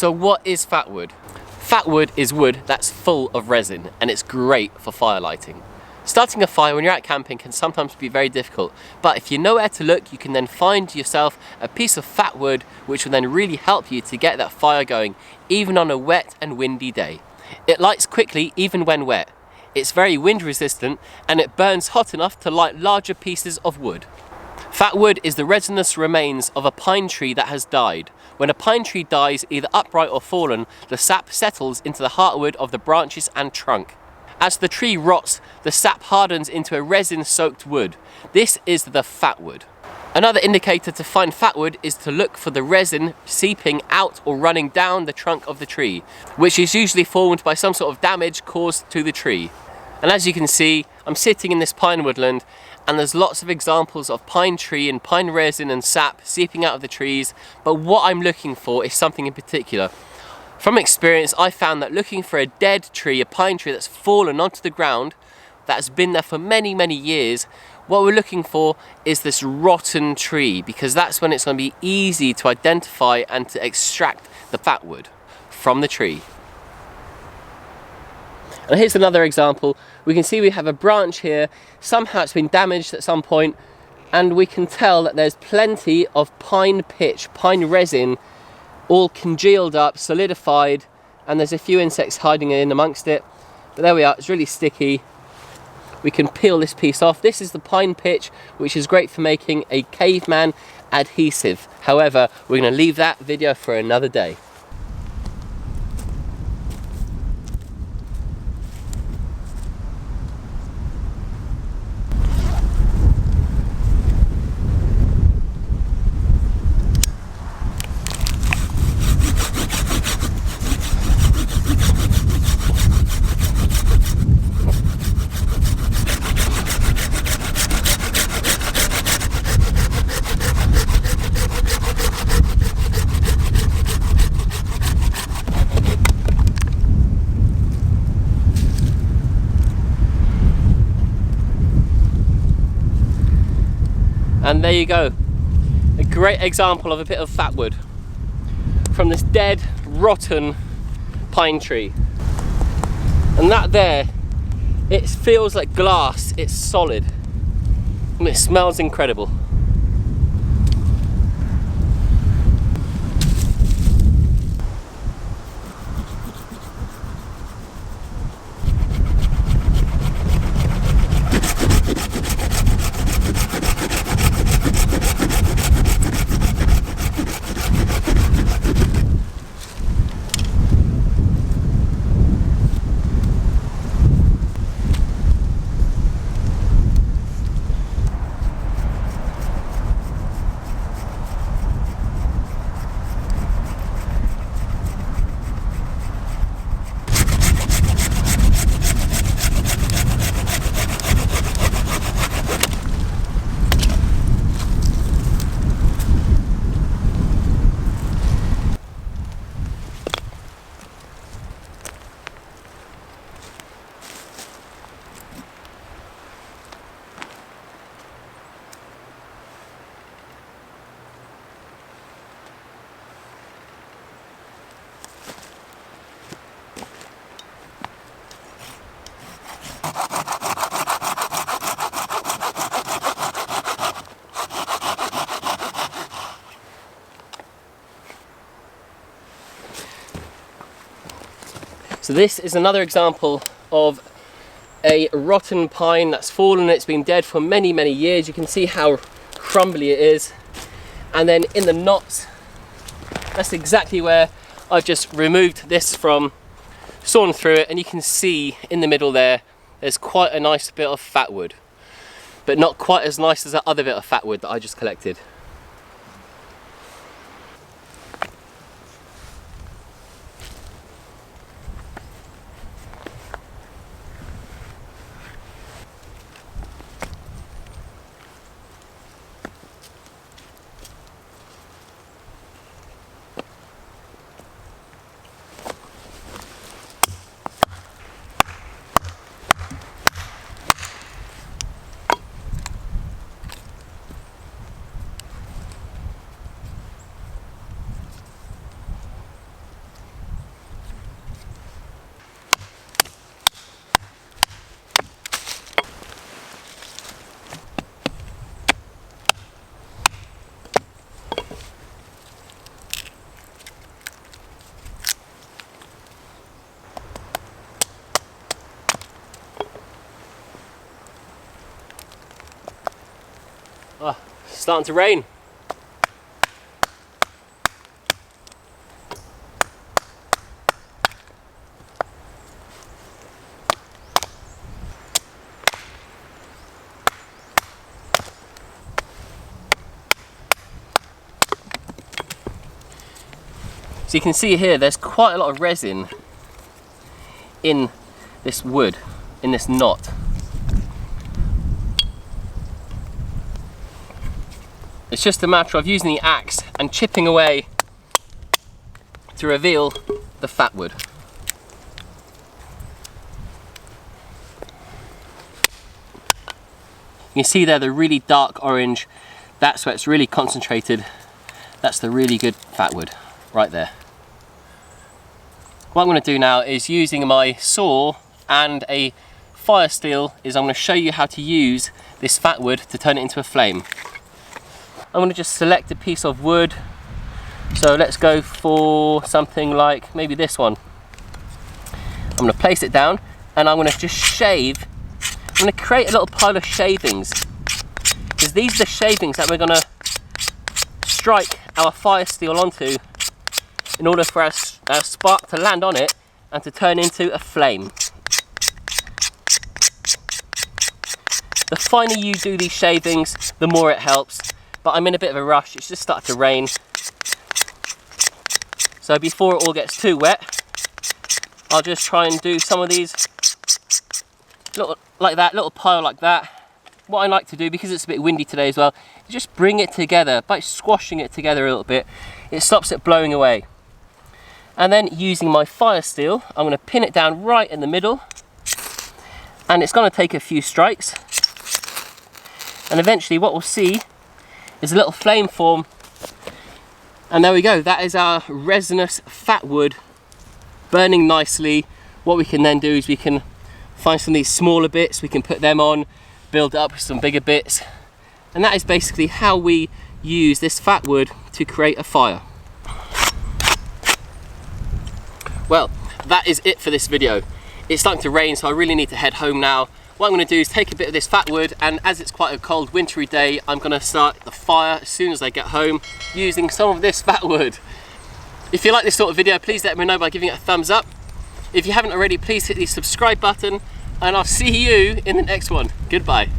So what is fatwood? Fatwood is wood that's full of resin, and it's great for fire lighting. Starting a fire when you're out camping can sometimes be very difficult, but if you know where to look, you can then find yourself a piece of fatwood which will then really help you to get that fire going, even on a wet and windy day. It lights quickly even when wet. It's very wind resistant, and it burns hot enough to light larger pieces of wood. Fatwood is the resinous remains of a pine tree that has died. When a pine tree dies, either upright or fallen, the sap settles into the heartwood of the branches and trunk. As the tree rots, the sap hardens into a resin-soaked wood. This is the fatwood. Another indicator to find fatwood is to look for the resin seeping out or running down the trunk of the tree, which is usually formed by some sort of damage caused to the tree. And as you can see, I'm sitting in this pine woodland, and there's lots of examples of pine tree and pine resin and sap seeping out of the trees, but what I'm looking for is something in particular. From experience, I found that looking for a dead tree, a pine tree that's fallen onto the ground, that's been there for many, many years, what we're looking for is this rotten tree, because that's when it's going to be easy to identify and to extract the fatwood from the tree. And here's another example. We can see we have a branch here. Somehow it's been damaged at some point, and we can tell that there's plenty of pine pitch, pine resin, all congealed up, solidified, and there's a few insects hiding in amongst it. But there we are, it's really sticky. We can peel this piece off. This is the pine pitch, which is great for making a caveman adhesive. However, we're going to leave that video for another day. And there you go, a great example of a bit of fatwood from this dead, rotten pine tree. And that there, it feels like glass, it's solid, and it smells incredible. So this is another example of a rotten pine that's fallen. It's been dead for many, many years. You can see how crumbly it is. And then in the knots, that's exactly where I've just removed this from, sawn through it, and you can see in the middle there, there's quite a nice bit of fatwood, but not quite as nice as that other bit of fatwood that I just collected. Oh, starting to rain. So you can see here there's quite a lot of resin in this wood, in this knot. It's just a matter of using the axe and chipping away to reveal the fat wood. You can see there the really dark orange, that's where it's really concentrated. That's the really good fat wood right there. What I'm going to do now is, using my saw and a fire steel, is I'm going to show you how to use this fat wood to turn it into a flame. I'm going to just select a piece of wood. So let's go for something like maybe this one. I'm going to place it down and I'm going to just shave. I'm going to create a little pile of shavings, because these are the shavings that we're going to strike our fire steel onto in order for our spark to land on it and to turn into a flame. The finer you do these shavings, the more it helps, but I'm in a bit of a rush. It's just started to rain. So before it all gets too wet, I'll just try and do some of these little like that, little pile like that. What I like to do, because it's a bit windy today as well, is just bring it together by squashing it together a little bit. It stops it blowing away. And then using my fire steel, I'm going to pin it down right in the middle, and it's going to take a few strikes, and eventually what we'll see is a little flame form. And there we go, that is our resinous fat wood burning nicely. What we can then do is we can find some of these smaller bits, we can put them on, build up with some bigger bits, and that is basically how we use this fat wood to create a fire. Well, that is it for this video. It's starting to rain, so I really need to head home now. What I'm going to do is take a bit of this fat wood, and as it's quite a cold wintry day, I'm going to start the fire as soon as I get home using some of this fat wood. If you like this sort of video, please let me know by giving it a thumbs up. If you haven't already, please hit the subscribe button, and I'll see you in the next one. Goodbye.